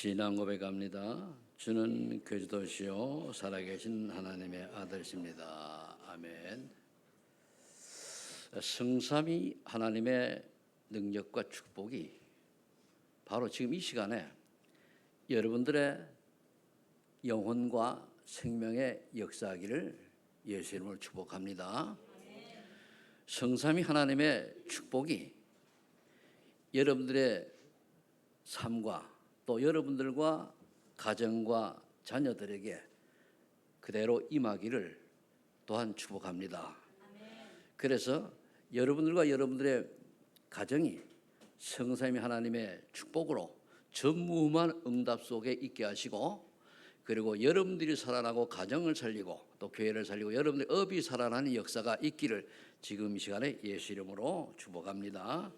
신앙 고백합니다. 주는 그리스도시요 살아계신 하나님의 아들이십니다. 아멘. 성삼위 하나님의 능력과 축복이 바로 지금 이 시간에 여러분들의 영혼과 생명에 역사하기를 예수 이름으로 축복합니다. 성삼위 하나님의 축복이 여러분들의 삶과 또 여러분들과 가정과 자녀들에게 그대로 임하기를 또한 축복합니다. 그래서 여러분들과 여러분들의 가정이 성삼위 하나님의 축복으로 전무후무한 응답 속에 있게 하시고, 그리고 여러분들이 살아나고 가정을 살리고 또 교회를 살리고 여러분들의 업이 살아나는 역사가 있기를 지금 이 시간에 예수 이름으로 축복합니다.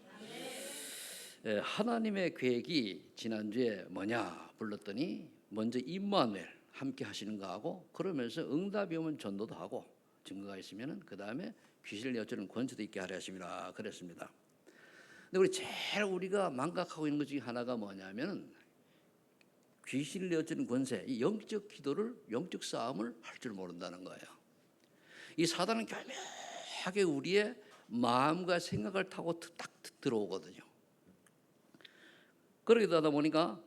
하나님의 계획이 지난주에 뭐냐 불렀더니 먼저 임마누엘 함께 하시는 거 하고, 그러면서 응답이 오면 전도도 하고 증거가 있으면 그 다음에 귀신을 여쭈는 권세도 있게 하려 하심이라 그랬습니다. 근데 우리 제일 우리가 망각하고 있는 것 중에 하나가 뭐냐면 귀신을 여쭈는 권세, 이 영적 기도를, 영적 싸움을 할 줄 모른다는 거예요. 이 사단은 교묘하게 우리의 마음과 생각을 타고 딱 들어오거든요. 그러기도 하다 보니까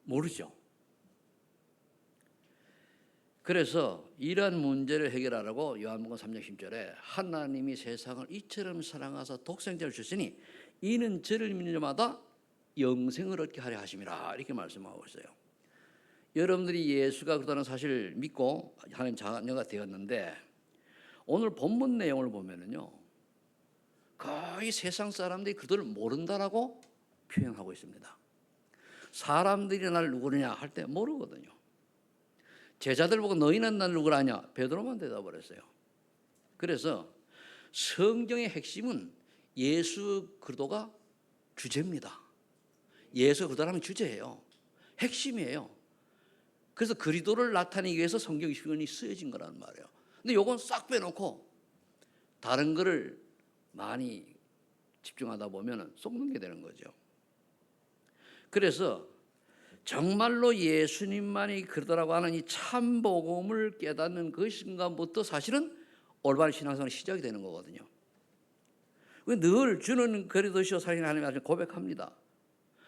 모르죠. 그래서 이러한 문제를 해결하라고 요한복음 3장 10절에 하나님이 세상을 이처럼 사랑하사 독생자를 주시니 이는 저를 믿는 자마다 영생을 얻게 하려 하심이라, 이렇게 말씀하고 있어요. 여러분들이 예수가 그렇다는 사실을 믿고 하나님 자녀가 되었는데, 오늘 본문 내용을 보면은요, 거의 세상 사람들이 그들을 모른다라고 표현하고 있습니다. 사람들이 날 누구냐 할 때 모르거든요. 제자들 보고 너희는 날 누구라 하냐, 베드로만 대답을 했어요. 그래서 성경의 핵심은 예수 그리스도가 주제입니다. 예수 그리스도라면 주제예요. 핵심이에요. 그래서 그리스도를 나타내기 위해서 성경 20권이 쓰여진 거란 말이에요. 근데 요건 싹 빼놓고 다른 거를 많이 집중하다 보면 속는 게 되는 거죠. 그래서 정말로 예수님만이 그러더라고 하는 이 참복음을 깨닫는 그 순간부터 사실은 올바른 신앙생활이 시작이 되는 거거든요. 늘 주는 그리스도시요 살아계신 하나님의 고백합니다.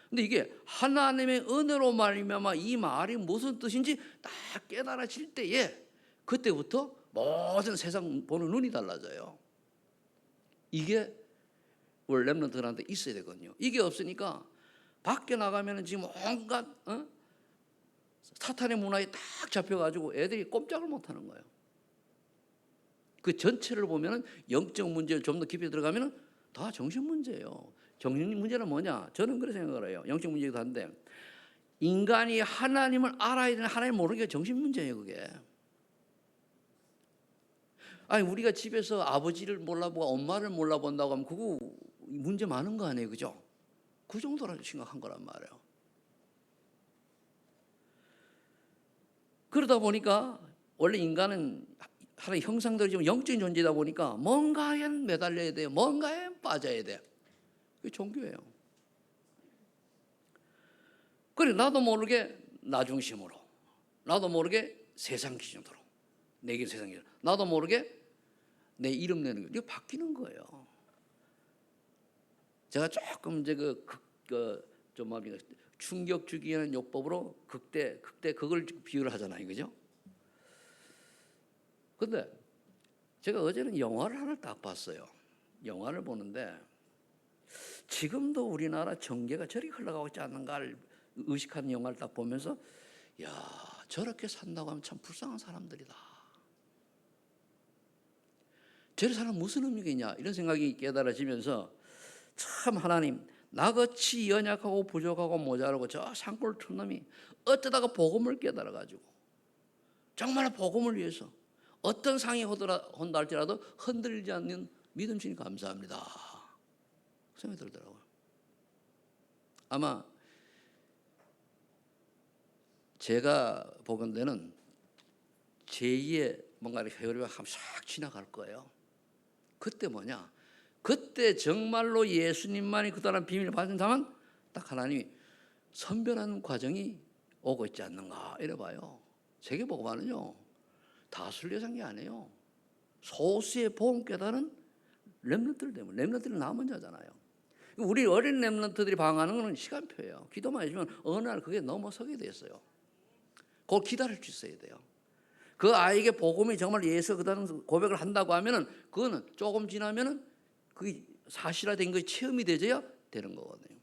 근데 이게 하나님의 은혜로 말미암아 이 말이 무슨 뜻인지 딱 깨달아질 때에 그때부터 모든 세상 보는 눈이 달라져요. 이게 우리 렘넌트들한테 있어야 되거든요. 이게 없으니까 밖에 나가면 지금 온갖 사탄의 문화에 딱 잡혀가지고 애들이 꼼짝을 못하는 거예요. 그 전체를 보면 영적 문제를 좀 더 깊이 들어가면 다 정신 문제예요. 정신 문제는 뭐냐? 저는 그렇게 생각을 해요. 영적 문제이기도 한데, 인간이 하나님을 알아야 되는, 하나님을 모르는 게 정신 문제예요. 그게. 아니, 우리가 집에서 아버지를 몰라보고 엄마를 몰라본다고 하면 그거 문제 많은 거 아니에요, 그죠? 그 정도로 심각한 거란 말이에요. 그러다 보니까 원래 인간은 하나의 형상대로 지금 영적인 존재다 보니까 뭔가에 매달려야 돼요. 뭔가에 빠져야 돼. 그게 종교예요. 그래, 나도 모르게 나 중심으로, 나도 모르게 세상 기준으로, 내게 세상 기준, 나도 모르게 내 이름 내는 거, 이게 바뀌는 거예요. 제가 조금 이제 좀 충격 주기 하는 요법으로 극대 그걸 비유를 하잖아요, 그죠? 근데 제가 어제는 영화를 하나 딱 봤어요. 영화를 보는데 지금도 우리나라 정계가 저리 흘러가고 있지 않는가를 의식하는 영화를 딱 보면서, 야, 저렇게 산다고 하면 참 불쌍한 사람들이다. 저렇게 사람 무슨 의미가 있냐, 이런 생각이 깨달아지면서 참 하나님, 나같이 연약하고 부족하고 모자라고 저 산골 촌놈이 어쩌다가 복음을 깨달아가지고 정말 복음을 위해서 어떤 상이 온다 할지라도 흔들리지 않는 믿음 주니 감사합니다, 그 생각이 들더라고요. 아마 제가 보건대는 제2의 뭔가 회오리가 싹 지나갈 거예요. 그때 뭐냐? 그때 정말로 예수님만이 그다란 비밀을 받은 사람은 딱 하나님이 선별하는 과정이 오고 있지 않는가 이래 봐요. 세계복음화는요 다수를 예상한 게 아니에요. 소수의 복음 깨달은 렘넌트들 때문에. 렘넌트는 남은 자잖아요. 우리 어린 렘넌트들이 방황하는 것은 시간표예요. 기도만 해주면 어느 날 그게 넘어서게 됐어요. 그걸 기다릴 수 있어야 돼요. 그 아이에게 복음이 정말 예수 그다음 고백을 한다고 하면은 그거는 조금 지나면은 그게 사실화된 것이 체험이 되져야 되는 거거든요.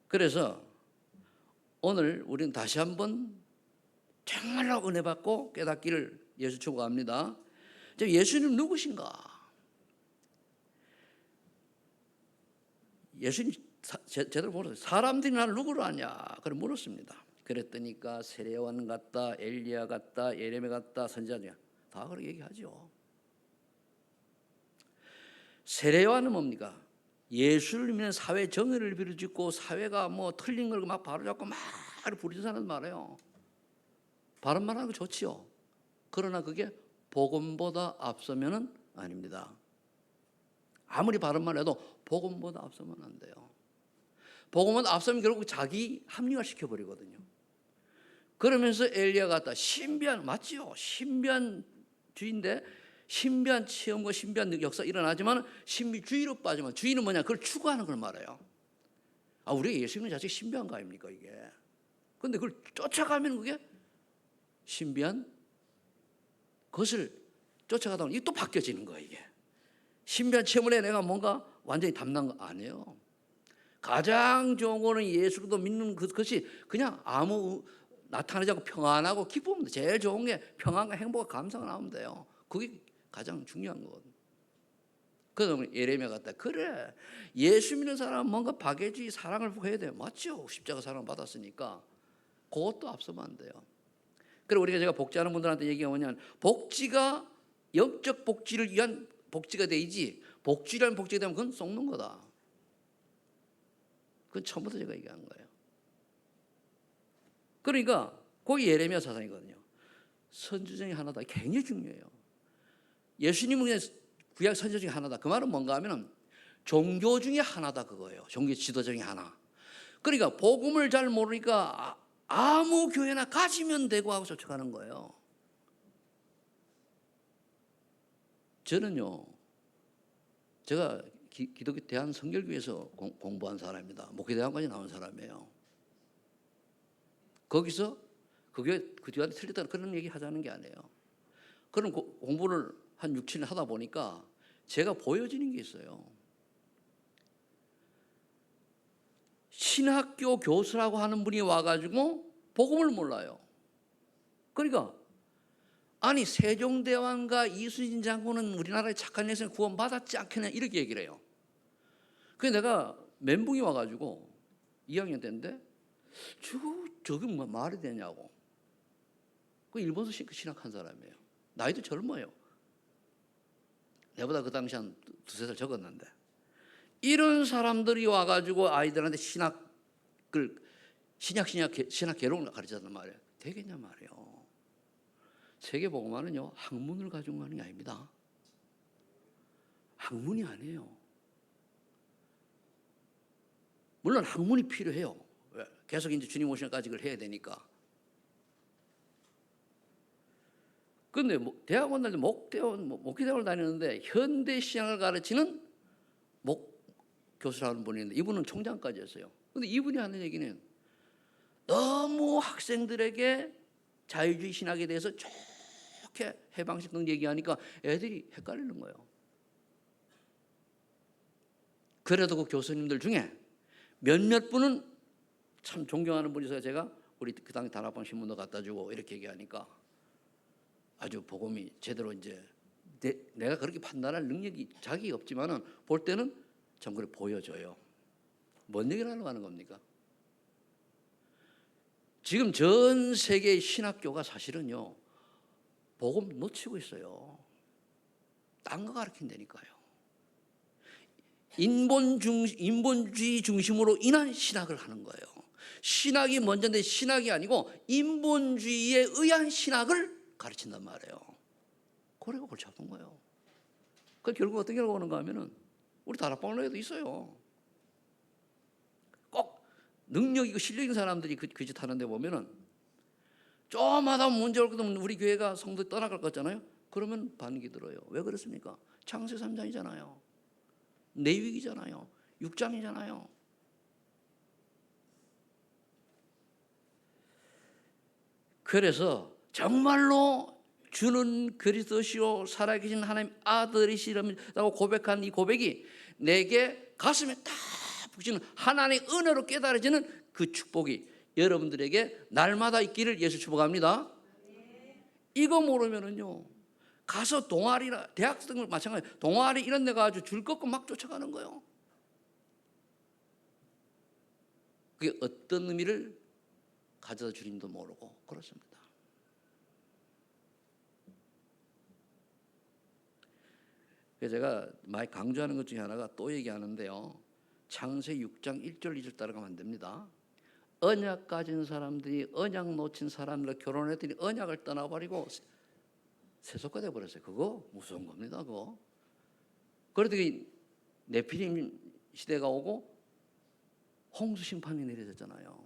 그래서 오늘 우리는 다시 한번 정말로 은혜 받고 깨닫기를 예수 축복합니다. 예수님 누구신가? 예수님 제대로 물었어요. 사람들이 나를 누구로 아냐? 그래 물었습니다. 그랬더니까 세례요한 같다, 엘리야 같다, 예레미야 같다, 선지자 다 그렇게 얘기하죠. 세례요한은 뭡니까? 예수를 믿는 사회 정의를 비춰짓고 사회가 뭐 틀린 걸 막 바로잡고 막 부르짖는 사람 말이에요. 바른 말하는 거 좋지요. 그러나 그게 복음보다 앞서면은 아닙니다. 아무리 바른 말 해도 복음보다 앞서면 안 돼요. 복음보다 앞서면 결국 자기 합리화 시켜버리거든요. 그러면서 엘리야 같다. 신비한 맞지요. 신비한주의인데 신비한 체험과 신비한 역사 일어나지만 신비주의로 빠지면 주의는 뭐냐? 그걸 추구하는 걸 말해요. 아, 우리가 예수 믿는 자체가 신비한 거 아닙니까 이게? 그런데 그걸 쫓아가면 그게 신비한 것을 쫓아가다 보면 이게 또 바뀌어지는 거예요 이게. 신비한 체험을 해 내가 뭔가 완전히 담난 거 아니에요. 가장 좋은 거는 예수도 믿는 그것이 그냥 아무 나타나지 않고 평안하고 기쁨입니다. 제일 좋은 게 평안과 행복과 감사가 나오면 돼요. 그게 가장 중요한 거거든요. 그래서 예레미야 같다. 그래 예수 믿는 사람은 뭔가 박애주의 사랑을 해야 돼요. 맞죠? 십자가 사랑 받았으니까 그것도 앞서면 안 돼요. 그리고 우리가 제가 복지하는 분들한테 얘기가 뭐냐면 복지가 영적 복지를 위한 복지가 되지 복지라는 복지가 되면 그건 썩는 거다. 그건 처음부터 제가 얘기한 거예요. 그러니까 거기 예레미야 사상이거든요. 선지 중에 하나다. 굉장히 중요해요. 예수님은 그냥 구약 선지 중에 하나다. 그 말은 뭔가 하면 종교 중에 하나다 그거예요. 종교 지도 중에 하나. 그러니까 복음을 잘 모르니까 아무 교회나 가지면 되고 하고 쫓아가는 거예요. 저는요. 제가 기독교 대한성결교회에서 공부한 사람입니다. 목회대학까지 나온 사람이에요. 거기서 그 교회 그 교회한테 틀렸다는 그런 얘기 하자는 게 아니에요. 그런 공부를 한 6, 7년 하다 보니까 제가 보여지는 게 있어요. 신학교 교수라고 하는 분이 와가지고 복음을 몰라요. 그러니까 아니 세종대왕과 이순신 장군은 우리나라의 착한 예수님 구원받았지 않겠냐 이렇게 얘기를 해요. 그래서 내가 멘붕이 와가지고 2학년 때인데 저게 뭐 말이 되냐고. 그 일본서 신학한 사람이에요. 나이도 젊어요. 내보다 그 당시 한 두세 살 적었는데 이런 사람들이 와가지고 아이들한테 신학 개론을 가르쳤단 말이에요. 되겠냐 말이에요. 세계복음화는요 학문을 가지고 하는 게 아닙니다. 학문이 아니에요. 물론 학문이 필요해요. 계속 이제 주님 오시는 까지 그걸 해야 되니까. 그런데 대학원 다닐 때 목회대학원을 다니는데 현대 신학을 가르치는 교수라는 분이 있는데 이분은 총장까지 했어요. 그런데 이분이 하는 얘기는 너무 학생들에게 자유주의 신학에 대해서 좋게 해방식 등 얘기하니까 애들이 헷갈리는 거예요. 그래도 그 교수님들 중에 몇몇 분은 참 존경하는 분이 있어요. 제가 우리 그 당시 다락방 신문도 갖다 주고 이렇게 얘기하니까 아주 복음이 제대로 이제 내가 그렇게 판단할 능력이 자격이 없지만은 볼 때는 참 그렇게 보여져요. 뭔 얘기를 하려고 하는 겁니까? 지금 전 세계 신학교가 사실은요 복음 놓치고 있어요. 딴 거 가르친다니까요. 인본주의 중심으로 인한 신학을 하는 거예요. 신학이 먼저인데 신학이 아니고 인본주의에 의한 신학을 가르친단 말이에요. 그래가 골치 아픈 거예요. 그 결국 어떤 결과가 오는가 하면은 우리 다락방로에도 있어요. 꼭 능력 있고 실력 있는 사람들이 그 짓 하는데 보면은 조금마다 문제 올 거면 우리 교회가 성도 떠나갈 것 같잖아요. 그러면 반기 들어요. 왜 그렇습니까? 창세 3장이잖아요. 내위기잖아요. 6장이잖아요. 그래서 정말로 주는 그리스도시요 살아계신 하나님 아들이시라고 고백한 이 고백이 내게 가슴에 딱 붙이는 하나님의 은혜로 깨달아지는 그 축복이 여러분들에게 날마다 있기를 예수 축복합니다. 이거 모르면은요 가서 동아리나 대학생들 마찬가지 동아리 이런 데 가지고 줄 걷고 막 쫓아가는 거예요. 그게 어떤 의미를 가져다 주는지도 모르고 그렇습니다. 그래서 제가 많이 강조하는 것 중에 하나가 또 얘기하는데요. 창세기 6장 1절 2절 따라가면 안 됩니다. 언약 가진 사람들이 언약 놓친 사람들과 결혼했더니 언약을 떠나버리고 세속화 돼버렸어요. 그거 무서운 겁니다. 그거. 그러더니 네피림 시대가 오고 홍수 심판이 내려졌잖아요.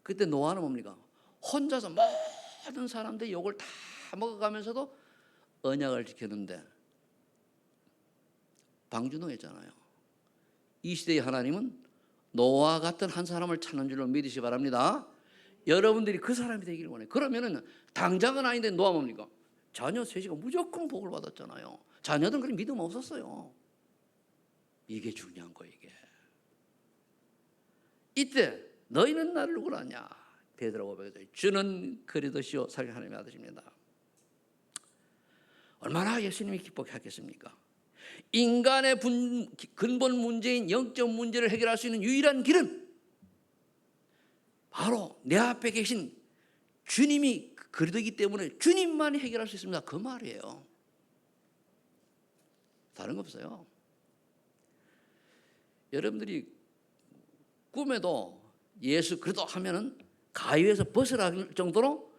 그때 노아는 뭡니까? 혼자서 모든 사람들의 욕을 다 먹어가면서도 언약을 지켰는데 방주노했잖아요. 이 시대의 하나님은 노아 같은 한 사람을 찾는 줄로 믿으시기 바랍니다. 여러분들이 그 사람이 되기를 원해요. 그러면은 당장은 아닌데 노아 뭡니까? 자녀 셋이가 무조건 복을 받았잖아요. 자녀들은 그런 믿음 없었어요. 이게 중요한 거예요. 이게. 이때 너희는 나를 누구로 아냐? 베드로가 고백했어요. 주는 그리스도시요 살아계신 하나님의 아들입니다. 얼마나 예수님이 기쁘게 하겠습니까? 인간의 근본 문제인 영적 문제를 해결할 수 있는 유일한 길은 바로 내 앞에 계신 주님이 그리스도이기 때문에 주님만이 해결할 수 있습니다. 그 말이에요. 다른 거 없어요. 여러분들이 꿈에도 예수 그리스도 하면은 가위에서 벗어날 정도로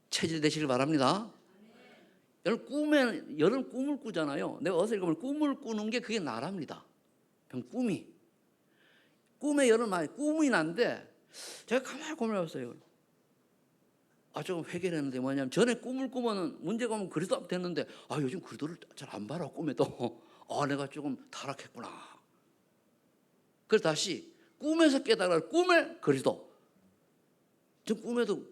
체질되시길 바랍니다. 여러분 꿈을 꾸잖아요. 내가 어디서 읽으면 꿈을 꾸는 게 그게 나랍니다. 꿈이. 꿈에 여러분 많이 꿈이 난데 제가 가만히 고민해봤어요. 조금 회개했는데 뭐냐면 전에 꿈을 꾸면은 문제가 오면 그리스도 됐는데 요즘 그리스도를 잘 안 봐라 꿈에도. 내가 조금 타락했구나. 그래서 다시 꿈에서 깨달아 꿈에 그리스도. 저 꿈에도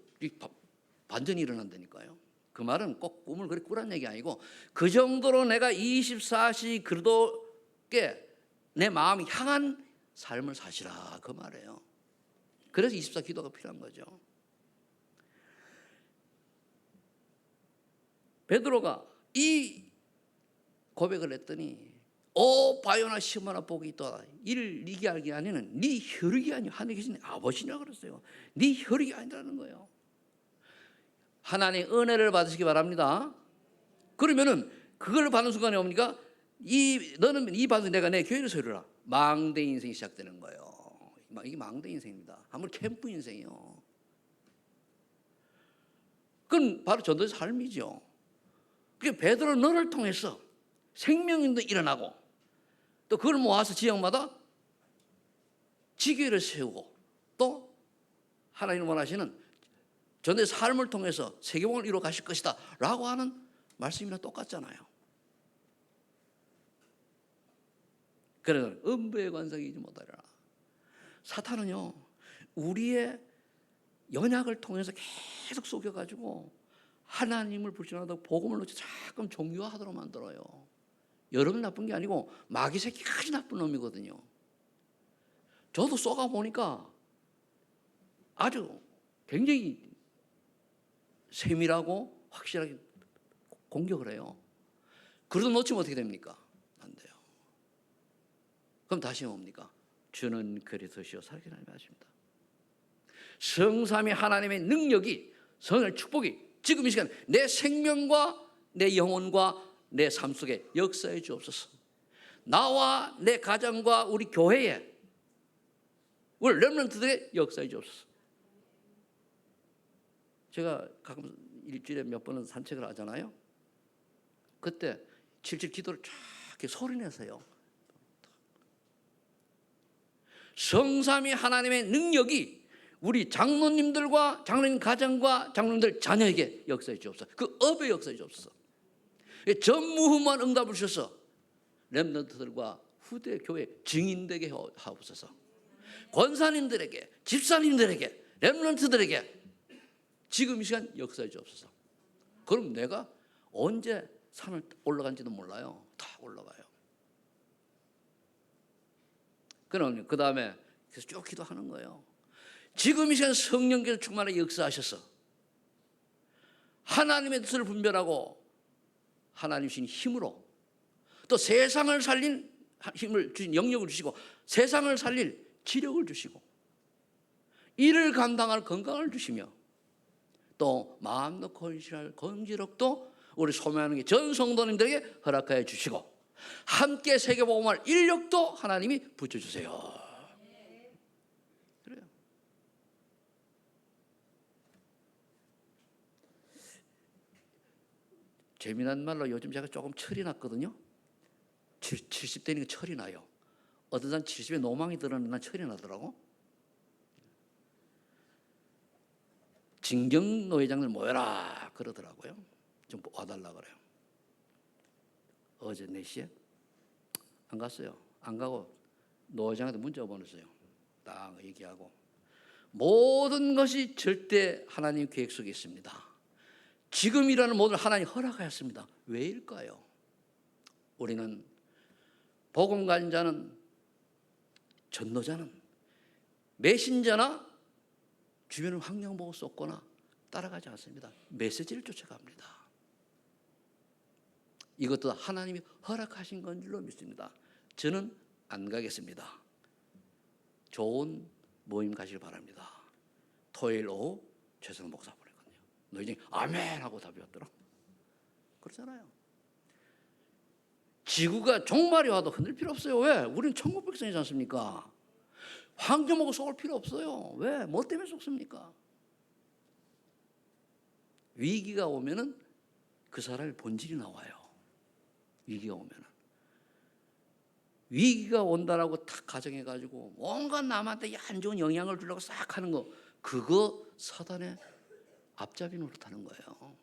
반전이 일어난다니까요. 그 말은 꼭 꿈을 그렇게 꾸란 얘기 아니고 그 정도로 내가 24시 그리스도께 내 마음이 향한 삶을 사시라 그 말이에요. 그래서 24 기도가 필요한 거죠. 베드로가 이 고백을 했더니 바요나 시모나 복이 있다. 이를 네게 알게 아니는 네 혈육이 아니요 하늘에 계신 아버지냐 그랬어요. 네 혈육이 아니라는 거예요. 하나님의 은혜를 받으시기 바랍니다. 그러면은 그걸 받는 순간에 뭡니까? 너는 이 받은 내가 내 교회를 세우라. 망대 인생이 시작되는 거예요. 이게 망대 인생입니다. 아무리 캠프 인생이요. 그건 바로 전도의 삶이죠. 그게 베드로 너를 통해서 생명인도 일어나고 또 그걸 모아서 지역마다 지교회를 세우고 또 하나님을 원하시는 전도의 삶을 통해서 세계복음을 이루어 가실 것이다 라고 하는 말씀이랑 똑같잖아요. 그래서 음부의 관성이 이지 못하리라. 사탄은요 우리의 연약을 통해서 계속 속여가지고 하나님을 불신하다가 복음을 놓쳐 자꾸 종교화하도록 만들어요. 여러분 나쁜 게 아니고 마귀 새끼까지 나쁜 놈이거든요. 저도 쏘가보니까 아주 굉장히 세밀하고 확실하게 공격을 해요. 그래도 놓치면 어떻게 됩니까? 안 돼요. 그럼 다시 뭡니까? 주는 그리스도시요 살아계신 하나님의 아들입니다. 성삼위 하나님의 능력이 성의 축복이 지금 이 시간 내 생명과 내 영혼과 내 삶 속에 역사해 주옵소서. 나와 내 가정과 우리 교회에 우리 렘넌트들의 역사해 주옵소서. 제가 가끔 일주일에 몇 번은 산책을 하잖아요. 그때 질질 기도를 쫙 이렇게 소리내서요. 성삼위 하나님의 능력이 우리 장로님들과 장로님 가정과 장로님들 자녀에게 역사해 주옵소서. 그 업에 역사해 주옵소서. 전무후무한 응답을 주셔서 렘넌트들과 후대 교회 증인되게 하옵소서. 권사님들에게, 집사님들에게, 렘넌트들에게 지금 이 시간 역사해 주옵소서. 그럼 내가 언제 산을 올라간지도 몰라요. 다 올라가요. 그럼 그 다음에 그래서 쭉 기도하는 거예요. 지금 이 시간 성령께서 충만하게 역사하셔서 하나님의 뜻을 분별하고 하나님 주신 힘으로 또 세상을 살린 힘을 주신 영역을 주시고 세상을 살릴 지력을 주시고 이를 감당할 건강을 주시며 또 마음도 건실할 건지력도 우리 소명하는 전 성도님들에게 허락하여 주시고 함께 세계복음할 인력도 하나님이 붙여주세요. 그래요. 재미난 말로 요즘 제가 조금 철이 났거든요. 70대니까 철이 나요. 어떤 사람 70에 노망이 들었는데 난 철이 나더라고. 진경노 회장들 모여라 그러더라고요. 좀 와달라 그래요. 어제 4시에 안 갔어요. 안 가고 노 회장한테 문자 보냈어요. 딱 얘기하고 모든 것이 절대 하나님 계획 속에 있습니다. 지금 일하는 모든 하나님 허락하였습니다. 왜일까요? 우리는 복음 관자는 전도자는 메신저나 주변을 환경 보고 쏟거나 따라가지 않습니다. 메시지를 쫓아갑니다. 이것도 하나님이 허락하신 건 줄로 믿습니다. 저는 안 가겠습니다. 좋은 모임 가시길 바랍니다. 토요일 오후 최선호 목사 보냈거든요. 너희 아멘 하고 답이 왔더라. 그렇잖아요. 지구가 종말이 와도 흔들 필요 없어요. 왜? 우리는 천국 백성이지 않습니까? 환경 보고 속을 필요 없어요. 왜? 뭐 때문에 속습니까? 위기가 오면은 그 사람의 본질이 나와요. 위기가 오면은. 위기가 온다라고 탁 가정해가지고 온갖 남한테 안 좋은 영향을 주려고 싹 하는 거, 그거 사단의 앞잡이 노릇하는 거예요.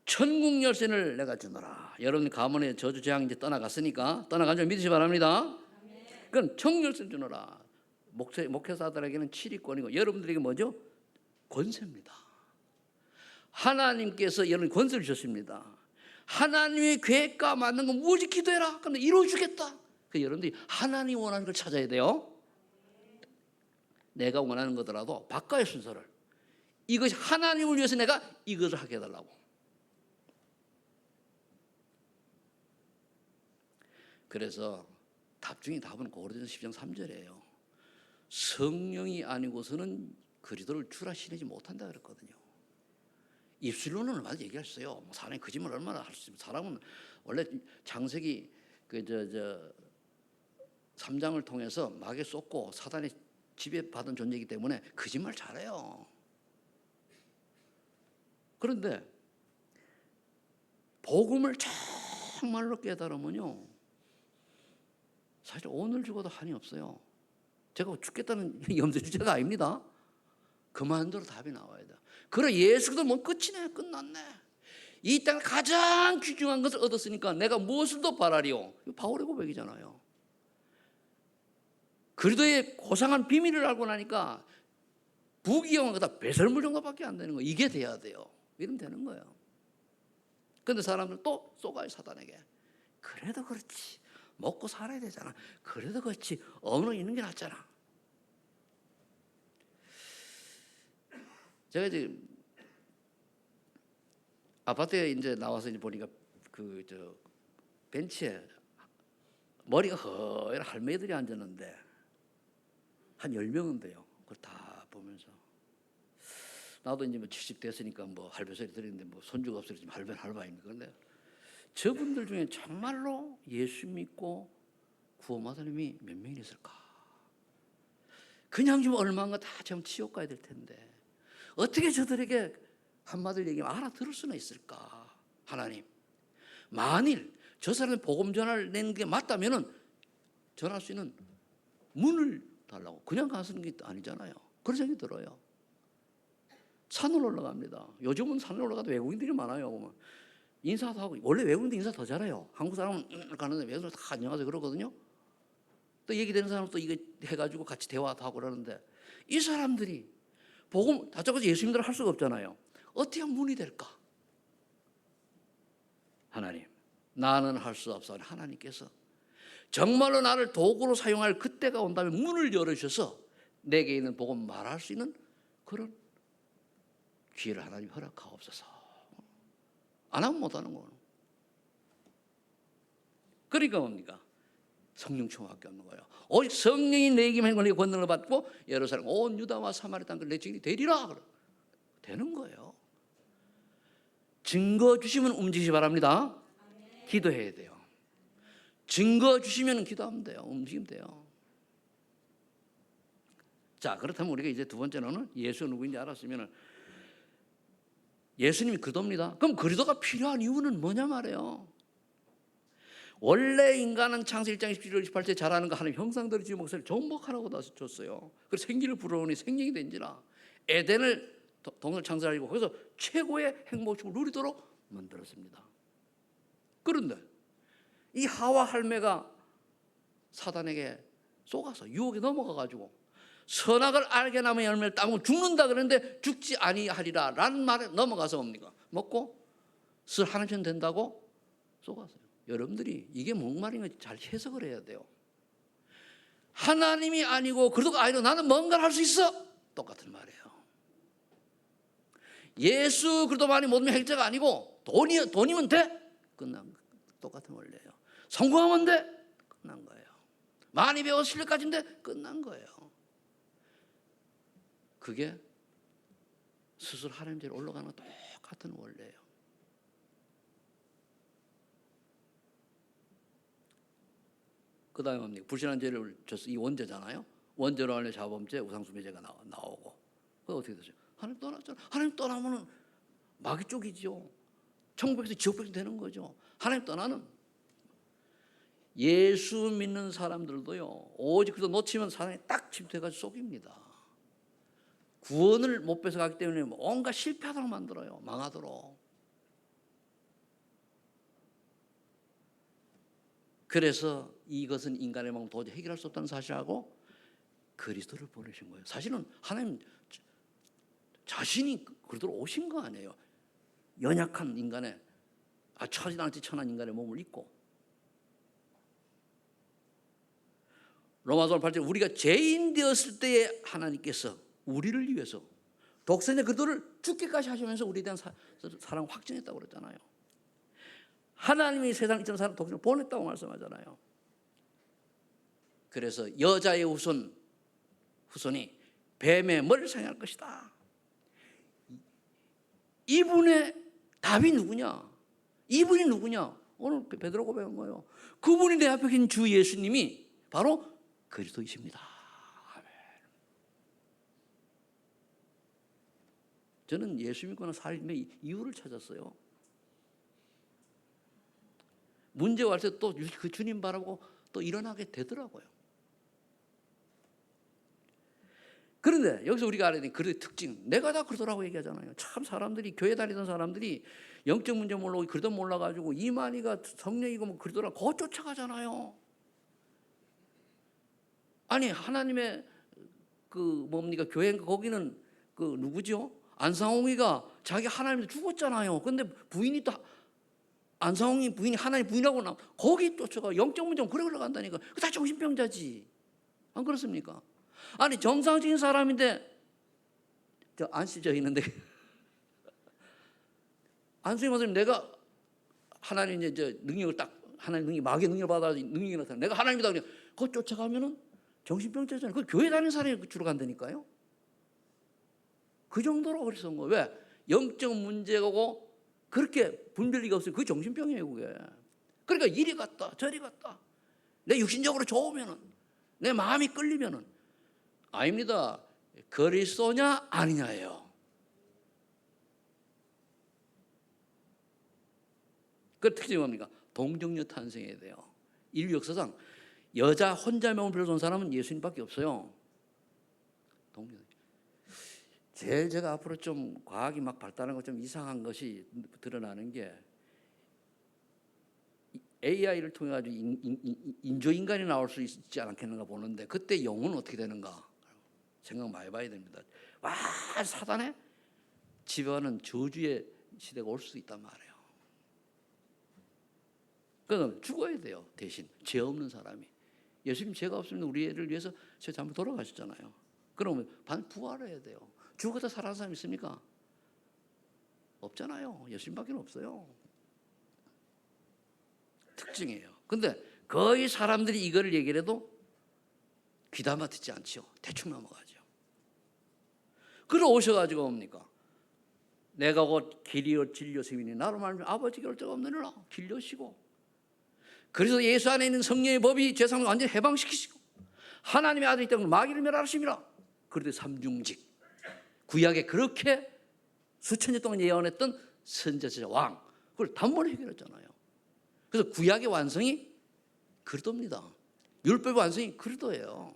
천국 열쇠를 내가 주노라. 여러분 가문의 저주 재앙 이제 떠나갔으니까 떠나간 줄 믿으시 바랍니다. 그럼 천국 열쇠를 주노라. 목회자들에게는 7위권이고 여러분들에게 뭐죠? 권세입니다. 하나님께서 여러분 권세를 주셨습니다. 하나님의 계획과 맞는 건 무엇이 기도해라. 그런데 이루어주겠다. 여러분들이 하나님이 원하는 걸 찾아야 돼요. 내가 원하는 거더라도 바꿔요, 순서를. 이것이 하나님을 위해서 내가 이것을 하게 해달라고. 그래서 답 중에 답은 고린도전서 10장 3절이에요. 성령이 아니고서는 그리스도를 주라 신뢰지 못한다 그랬거든요. 입술로는 얼마나 얘기했어요. 사람이 거짓말 얼마나 할 수 있어요. 사람은 원래 창세기 3장을 통해서 마귀에 쏟고 사단의 지배받은 존재이기 때문에 거짓말 잘해요. 그런데 복음을 정말로 깨달으면요, 사실 오늘 죽어도 한이 없어요. 제가 죽겠다는 염두주제가 아닙니다. 그만두로 답이 나와야 돼. 그래, 예수도 뭐 끝이네, 끝났네. 이 땅 가장 귀중한 것을 얻었으니까 내가 무엇을 더 바라리요? 바울의 고백이잖아요. 그리스도의 고상한 비밀을 알고 나니까 부귀영화 그다 배설물 정도밖에 안 되는 거예요. 이게 돼야 돼요. 이러면 되는 거예요. 그런데 사람들은 또 쏘가요, 사단에게. 그래도 그렇지, 먹고 살아야 되잖아. 그래도 그렇지, 어느 있는 게 낫잖아. 제가 지금 아파트에 이제 나와서 이제 보니까 벤치에 머리가 허연 할매들이 앉았는데 한 10명은 돼요. 그걸 다 보면서 나도 이제 70 됐으니까 할배 소리 들리는데 손주가 없으니 지금 할배입니까? 그런데 저분들 중에 정말로 예수 믿고 구원받은 사람이 몇 명이 있을까? 그냥 좀 얼마인가 다 좀 지옥 가야 될 텐데 어떻게 저들에게 한마디를 얘기하면 알아들을 수는 있을까? 하나님, 만일 저 사람이 복음 전화를 내는 게 맞다면은 전할 수 있는 문을 달라고. 그냥 가는 게 아니잖아요. 그런 생각이 들어요. 산을 올라갑니다. 요즘은 산을 올라가도 외국인들이 많아요. 보면. 인사도 하고, 원래 외국인들 인사 더 잘해요. 한국 사람은 가는데 외국인들 다 안녕하세요 그러거든요. 또 얘기되는 사람도 이거 해가지고 같이 대화도 하고 그러는데, 이 사람들이 복음 다짜고짜 예수 믿으라 할 수가 없잖아요. 어떻게 하면 문이 될까? 하나님, 나는 할 수 없어. 하나님께서 정말로 나를 도구로 사용할 그때가 온다면 문을 열어주셔서 내게 있는 복음 말할 수 있는 그런 기회를 하나님 허락하옵소서. 안 하면 못하는 거는. 그러니까 뭡니까? 성령 충만밖에 없는 거예요. 오직 성령이 내게만 걸리고 권능을 받고 예루살렘 온 유다와 사마리아 땅을 내 증인이 되리라. 되는 거예요. 증거 주시면 움직이시 바랍니다. 기도해야 돼요. 증거 주시면 기도하면 돼요. 움직이면 돼요. 자, 그렇다면 우리가 이제 두 번째로는 예수 누구인지 알았으면 예수님이 그리스도입니다. 그럼 그리스도가 필요한 이유는 뭐냐 말이에요. 원래 인간은 창세기 1장 17절 18절 잘하는 거 하나님 형상대로 지은 목소리를 정복하라고 줬어요. 그래서 생기를 불어오니 생명이 된지라. 에덴을 동을 창설하고 거기서 최고의 행복을 누리도록 만들었습니다. 그런데 이 하와 할매가 사단에게 속아서 유혹에 넘어가가지고 선악을 알게 나면 열매를 따면 죽는다 그랬는데 죽지 아니하리라 라는 말에 넘어가서 뭡니까? 먹고 술 하나 편 된다고 속았어요. 여러분들이 이게 뭔 말인지 잘 해석을 해야 돼요. 하나님이 아니고 그리스도가 아니고 나는 뭔가를 할 수 있어. 똑같은 말이에요. 예수 그리스도만이 모든 해결자가 아니고 돈이면 돼? 끝난 거. 똑같은 원리예요. 성공하면 돼? 끝난 거예요. 많이 배워 실력 가진데 끝난 거예요. 그게 스스로 하나님께로 올라가는 거 똑같은 원리예요. 그 다음에 뭡니까? 불신한 죄를 져서 이 원죄잖아요. 원죄로 하는 자범죄, 우상숭배죄가 나오고. 그거 어떻게 되죠? 하나님 떠났잖아. 하나님 떠나면은 마귀 쪽이죠. 천국에서 지옥백이 되는 거죠. 하나님 떠나는. 예수 믿는 사람들도요, 오직 그래서 놓치면 사단이 딱 침투해가지고 속입니다. 구원을 못 뺏어가기 때문에 온갖 실패하도록 만들어요. 망하도록. 그래서 이것은 인간의 마음 도저히 해결할 수 없다는 사실하고 그리스도를 보내신 거예요. 사실은 하나님 자신이 그리스도로 오신 거 아니에요. 연약한 인간의 처지나치 천한 인간의 몸을 입고. 로마서 8절 우리가 죄인 되었을 때에 하나님께서 우리를 위해서 독생자 그리스도를 죽기까지 하시면서 우리에 대한 사랑을 확증했다고 그랬잖아요. 하나님이 세상 이처럼 사람 독생자를 보냈다고 말씀하잖아요. 그래서 여자의 후손이 뱀의 머리를 상할 것이다. 이분의 답이 누구냐? 이분이 누구냐? 오늘 베드로 고백한 거예요. 그분이 내 앞에 계신 주 예수님이 바로 그리스도이십니다. 아멘. 저는 예수 믿고 난 삶의 이유를 찾았어요. 문제가 올 때 또 그 주님 바라보고 또 일어나게 되더라고요. 그런데 여기서 우리가 알아야 되는 그리스도의 특징, 내가 다 그러더라고 얘기하잖아요. 참 사람들이 교회 다니던 사람들이 영적 문제 몰라고 그리스도 몰라가지고 이만희가 성령이고 뭐 그러더라 그거 쫓아가잖아요. 아니 하나님의 그 뭡니까 교회 거기는 그 누구죠? 안상홍이가 자기 하나님한테 죽었잖아요. 근데 부인이 또 안상홍이 부인이 하나님 부인하고 나 거기 쫓아가 영적 문제 그래 흘러간다니까. 그 다 정신병자지. 안 그렇습니까? 아니 정상적인 사람인데 저 안씨저 있는데 안수님 선생님 내가 하나님 이제 저 능력을 딱 하나님 능력 마귀의 능력을 받아 능력이 나타나 내가 하나님이다 그냥 그거 쫓아가면은 정신병자잖아요. 그 교회 다니는 사람이 주로 간다니까요. 그 정도로 그래서 온 거예요. 왜? 영적 문제고 그렇게 분별리가 없어요. 그게 정신병이에요 그게. 그러니까 이리 갔다 저리 갔다 내 육신적으로 좋으면은 내 마음이 끌리면은 아닙니다. 그리스도냐 아니냐예요. 그 특징이 뭡니까? 동정녀 탄생해야 돼요. 인류 역사상 여자 혼자 명을 빌어준 사람은 예수님밖에 없어요. 동정. 제일 제가 앞으로 좀 과학이 막 발달하는 거 좀 이상한 것이 드러나는 게 AI를 통해 가지고 인조인간이 나올 수 있지 않겠는가 보는데 그때 영혼은 어떻게 되는가 생각 많이 해봐야 됩니다. 와, 사단의 지배하는 저주의 시대가 올 수도 있단 말이에요. 그럼 죽어야 돼요. 대신 죄 없는 사람이. 예수님 죄가 없으면 우리 애를 위해서 죄 잘못 돌아가셨잖아요. 그러면 부활해야 돼요. 죽어서 살아난 사람 있습니까? 없잖아요. 예수님밖에 없어요. 특징이에요. 근데 거의 사람들이 이거를 얘기를 해도 귀담아 듣지 않죠. 대충 넘어가죠. 그러 오셔가지고 뭡니까? 내가 곧 길이요 진리요 생명이니 나로 말하면 아버지 결정 없느니라 길려시고, 그래서 예수 안에 있는 성령의 법이 죄상을 완전히 해방시키시고 하나님의 아들이기 때문에 마귀를 멸하심이라. 그런데 삼중직 구약에 그렇게 수천 년 동안 예언했던 선지자 왕, 그걸 단번에 해결했잖아요. 그래서 구약의 완성이 그리도입니다. 율법의 완성이 그리도예요.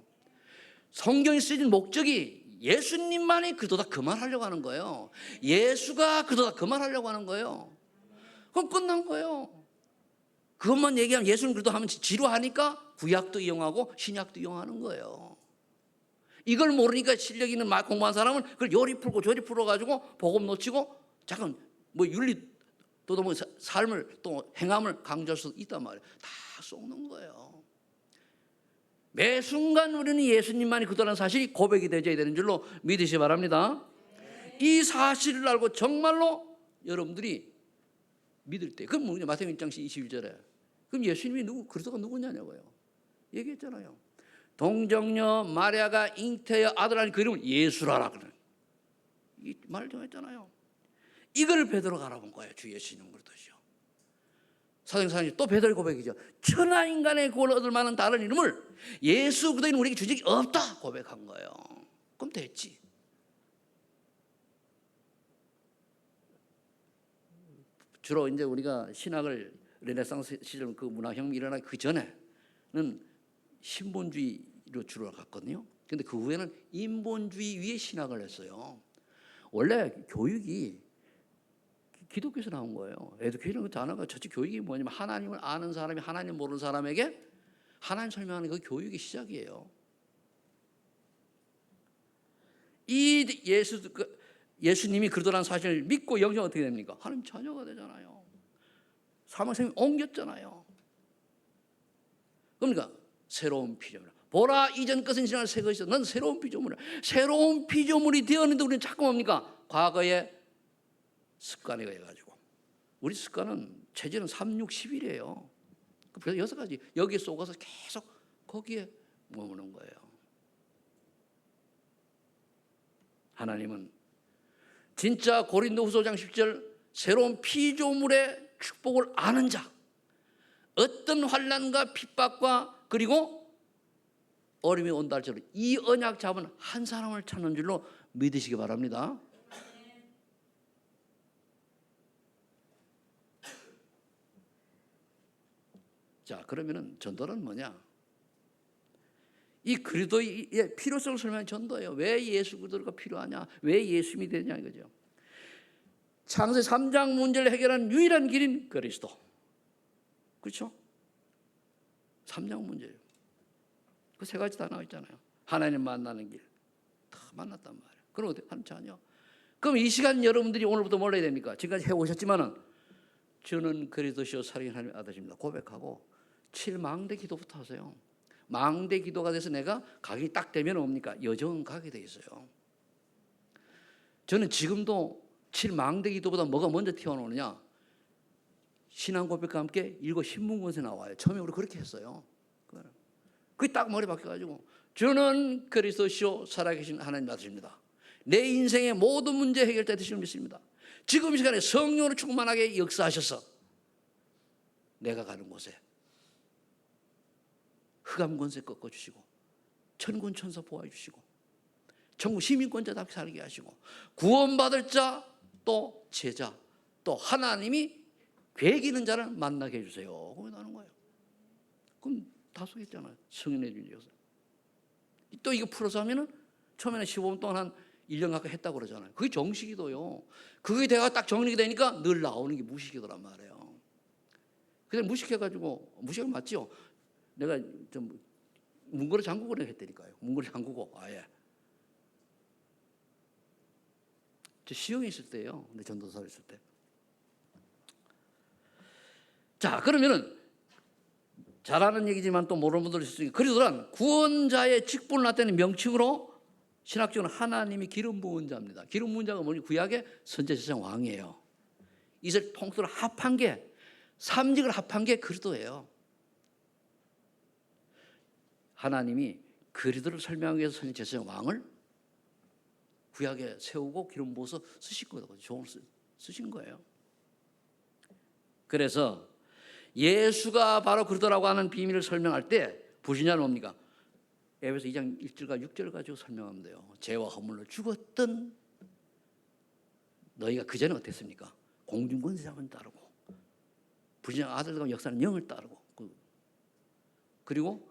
성경이 쓰여진 목적이 예수님만이 그리도다 그만하려고 하는 거예요. 예수가 그리도다 그만하려고 하는 거예요. 그럼 끝난 거예요. 그것만 얘기하면 예수는 그리도 하면 지루하니까 구약도 이용하고 신약도 이용하는 거예요. 이걸 모르니까 실력 있는 공부한 사람은 그걸 요리 풀고 저리 풀어가지고 복음 놓치고 잠깐 뭐 윤리 또 뭐 삶을 또 행함을 강조할 수 있단 말이에요. 다 속는 거예요. 매 순간 우리는 예수님만이 그도라는 사실이 고백이 되어야 되는 줄로 믿으시기 바랍니다. 이 사실을 알고 정말로 여러분들이 믿을 때, 그럼 뭐냐? 마태복음 1장 21절에 그럼 예수님이 그리스도가 누구냐고요. 얘기했잖아요. 동정녀 마리아가 잉태의 아들아니 그 이름을 예수라라 그래. 이 말을 좀 했잖아요. 이걸 베드로가 알아본 거예요. 주 예수님 그러듯이요. 사도행전 또 베드로의 고백이죠. 천하 인간의 구원을 얻을 만한 다른 이름을 예수 그리스도는 우리에게 주적이 없다 고백한 거예요. 그럼 됐지. 주로 이제 우리가 신학을 르네상스 시절 그 문화혁명이 일어나기 그 전에는 신본주의로 주로 갔거든요. 근데 그 후에는 인본주의 위에 신학을 했어요. 원래 교육이 기독교에서 나온 거예요. 에듀케이션 그 단어가 전체 교육이 뭐냐면 하나님을 아는 사람이 하나님 모르는 사람에게 하나님 설명하는 그 교육이 시작이에요. 이 예수님이 그리스도라는 사실을 믿고 영생 어떻게 됩니까? 하나님 자녀가 되잖아요. 사망생명 옮겼잖아요. 그러니까 새로운 피조물. 보라 이전 것은 지나갈 새 것이다. 넌 새로운 피조물이야. 새로운 피조물이 되었는데 우리는 자꾸 뭡니까? 과거의 습관에 의해 가지고 우리 습관은 체질은 3, 6, 11이에요. 그래서 6가지 여기에 쏘가서 계속 거기에 머무는 거예요. 하나님은 진짜 고린도후서 5장 10절 새로운 피조물의 축복을 아는 자, 어떤 환난과 핍박과 그리고 어려움이 온다 할지라도 이 언약 잡은 한 사람을 찾는 줄로 믿으시기 바랍니다. 자, 그러면은 전도는 뭐냐? 이 그리스도의 필요성을 설명한 전도예요. 왜 예수 그리스도가 필요하냐? 왜 예수님이 되냐 이거죠. 창세기 3장 문제를 해결하는 유일한 길인 그리스도. 그렇죠? 3장 문제예요. 그 3가지 다 나와 있잖아요. 하나님 만나는 길. 다 만났단 말이에요. 그럼 어떻게 하는 자녀? 그럼 이 시간 여러분들이 오늘부터 뭘 해야 됩니까? 지금까지 해오셨지만은 저는 그리스도시요 살아계신 하나님의 아들입니다. 고백하고 7망대 기도부터 하세요. 망대 기도가 돼서 내가 가기 딱 되면 뭡니까? 여정은 가게 돼 있어요. 저는 지금도 7망대 기도보다 뭐가 먼저 튀어나오느냐? 신앙 고백과 함께 읽어 신문권세 나와요. 처음에 우리 그렇게 했어요. 그게 딱 머리 박혀가지고 저는 그리스도시요 살아계신 하나님 아들입니다. 내 인생의 모든 문제 해결자 되시는 믿습니다. 지금 이 시간에 성령으로 충만하게 역사하셔서 내가 가는 곳에 흑암 권세 꺾어주시고 천군 천사 보호해주시고 천국 시민권자답게 살게 하시고 구원받을 자 또 제자 또 하나님이 괴기는 자를 만나게 해주세요. 거기 나는 거예요. 그럼 다 속였잖아요. 성인의 윤리여서. 또 이거 풀어서 하면은 처음에는 15분 동안 한 1년 가까이 했다고 그러잖아요. 그게 정식이도요. 그게 내가 딱 정리가 되니까 늘 나오는 게 무식이더란 말이에요. 그냥 무식해가지고, 무식은 맞죠? 내가 좀 문고리 잠그고 했다니까요. 문고리 잠그고 아예. 저 시흥에 있을 때예요. 근데 전도사로 있을 때. 자, 그러면은 잘하는 얘기지만 또 모르는 분들이 있을 수 있으니까 그리스도란 구원자의 직분을 나타내는 명칭으로 신학적으로 하나님이 기름 부은 자입니다. 기름 부은 자가 뭐니? 구약의 선지자장 왕이에요. 이스라엘 통틀어 합한 게, 삼직을 합한 게 그리스도예요. 하나님이 그리스도를 설명하기 위해서 선지자장 왕을 구약에 세우고 기름 부어서 쓰신 거예요. 종을 쓰신 거예요. 그래서 예수가 바로 그리스도라고 하는 비밀을 설명할 때 불신자는 뭡니까? 에베소 2장 1절과 6절 가지고 설명하면 돼요. 죄와 허물로 죽었던 너희가 그전에 어땠습니까? 공중권세자만 따르고 불신자 아들과 역사는 영을 따르고 그리고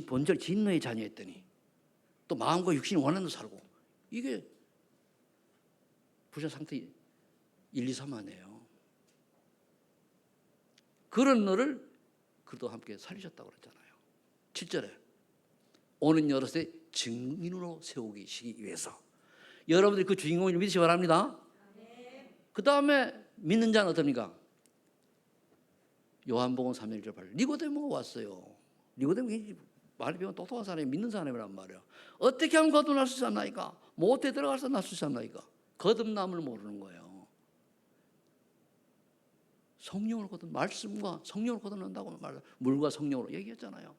본절 진노의 자녀였더니 또 마음과 육신이 원하는 대로 살고 이게 불신자 상태 1, 2, 3만이에요. 그런 너를 그도 함께 살리셨다고 그랬잖아요. 7절에 오는 여럿의 증인으로 세우기 위해서 여러분들이 그 주인공을 믿으시기 바랍니다. 그 다음에 믿는 자는 어떻습니까? 요한복음 3장 1절 8절 니고데모가 왔어요. 니고데모가 말이 배운 똑똑한 사람이 믿는 사람이란 말이에요. 어떻게 하면 거듭날 수 있었나이까? 못해 들어가서 날 수 있었나이까? 거듭남을 모르는 거예요. 성령으로 거듭, 말씀과 성령으로 거듭난다고 말해요. 물과 성령으로 얘기했잖아요.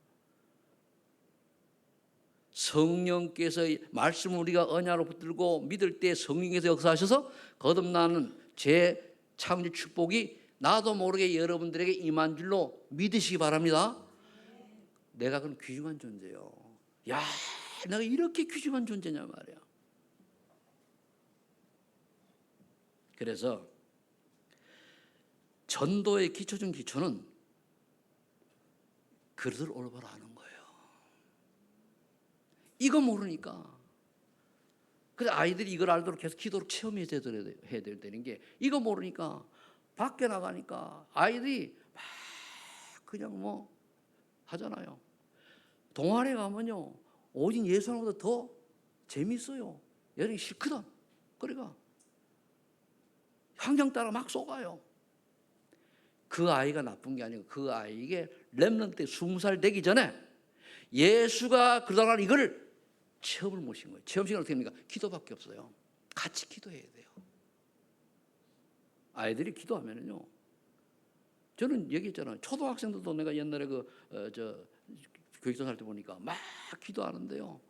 성령께서 말씀을 우리가 언약으로 붙들고 믿을 때 성령께서 역사하셔서 거듭나는 재창조 축복이 나도 모르게 여러분들에게 임한 줄로 믿으시기 바랍니다. 내가 그런 귀중한 존재요. 야, 내가 이렇게 귀중한 존재냐 말이야. 그래서 전도의 기초 중 기초는 그릇을 올바로 아는 거예요. 이거 모르니까. 그래서 아이들이 이걸 알도록 계속 기도로 체험해야 되는 게 이거 모르니까 밖에 나가니까 아이들이 막 그냥 뭐 하잖아요. 동아리에 가면요. 오직 예수님보다 더 재밌어요. 여름이 싫거든. 그러니까 환경 따라 막 속아요. 그 아이가 나쁜 게 아니고 그 아이에게 렘넌트 20살 되기 전에 예수가 그러다가 이걸 체험을 모신 거예요. 체험 시간은 어떻게 합니까? 기도밖에 없어요. 같이 기도해야 돼요. 아이들이 기도하면은요. 저는 얘기했잖아요. 초등학생들도 내가 옛날에 교육소 살 때 보니까 막 기도하는데요.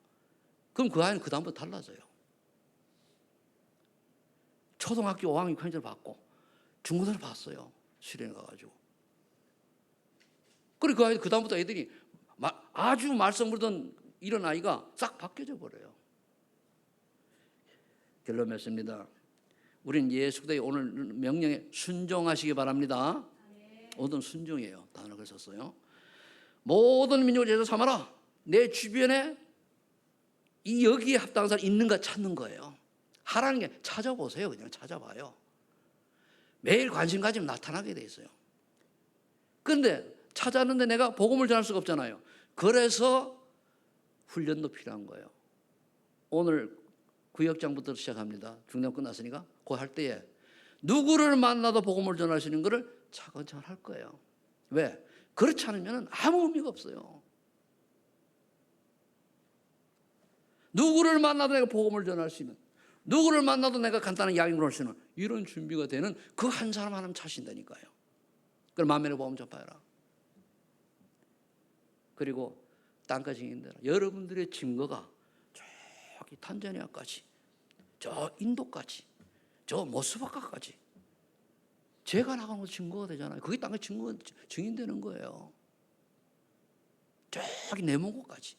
그럼 그 아이는 그 다음부터 달라져요. 초등학교 5학년 6학년을 봤고 중고등을 봤어요. 수련회 가가지고. 그리고 그 아이 그 다음부터 애들이 아주 말썽 부르던 이런 아이가 싹 바뀌어져 버려요. 결론 맺습니다. 우리는 예수 그리스도의 오늘 명령에 순종하시기 바랍니다. 모든 순종이에요. 단어를 썼어요. 모든 민족을 제자 삼아라. 내 주변에 여기에 합당한 사람 있는가 찾는 거예요. 하라는 게 찾아보세요. 그냥 찾아봐요. 매일 관심 가지면 나타나게 돼 있어요. 그런데 찾았는데 내가 복음을 전할 수가 없잖아요. 그래서 훈련도 필요한 거예요. 오늘 구역장부터 시작합니다. 중량 끝났으니까 그 할 때에 누구를 만나도 복음을 전할 수 있는 것을 차근차근 할 거예요. 왜? 그렇지 않으면 아무 의미가 없어요. 누구를 만나도 내가 복음을 전할 수 있는, 누구를 만나도 내가 간단한 이야기를 할 수 있는 이런 준비가 되는 그 한 사람 하나면 차신다니까요. 그럼 만면의 복음 전파해라. 그리고 땅까지 인대라. 여러분들의 증거가 저기 탄자니아까지, 저 인도까지, 저 모스크바까지 제가 나가는 것도 증거가 되잖아요. 그게 땅의 증인되는 거예요. 저기 내몽고까지.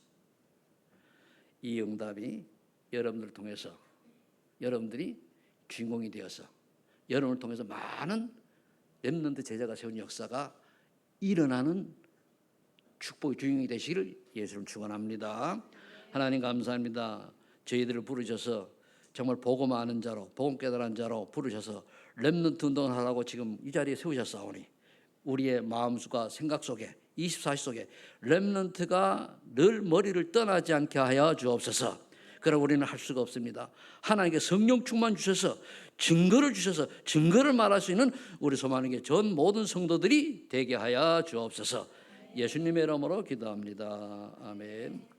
이 응답이 여러분들을 통해서 여러분들이 주인공이 되어서 여러분을 통해서 많은 렘넌트 제자가 세운 역사가 일어나는 축복의 주인공이 되시기를 예수님 축원합니다. 하나님 감사합니다. 저희들을 부르셔서 정말 복음 아는 자로, 복음 깨달은 자로 부르셔서 렘넌트 운동을 하라고 지금 이 자리에 세우셨사오니 우리의 마음과 생각 속에 24시 속에 렘넌트가 늘 머리를 떠나지 않게 하여 주옵소서. 그럼 우리는 할 수가 없습니다. 하나님께 성령 충만 주셔서 증거를 주셔서 증거를 말할 수 있는 우리 소망에게 전 모든 성도들이 되게 하여 주옵소서. 예수님의 이름으로 기도합니다. 아멘.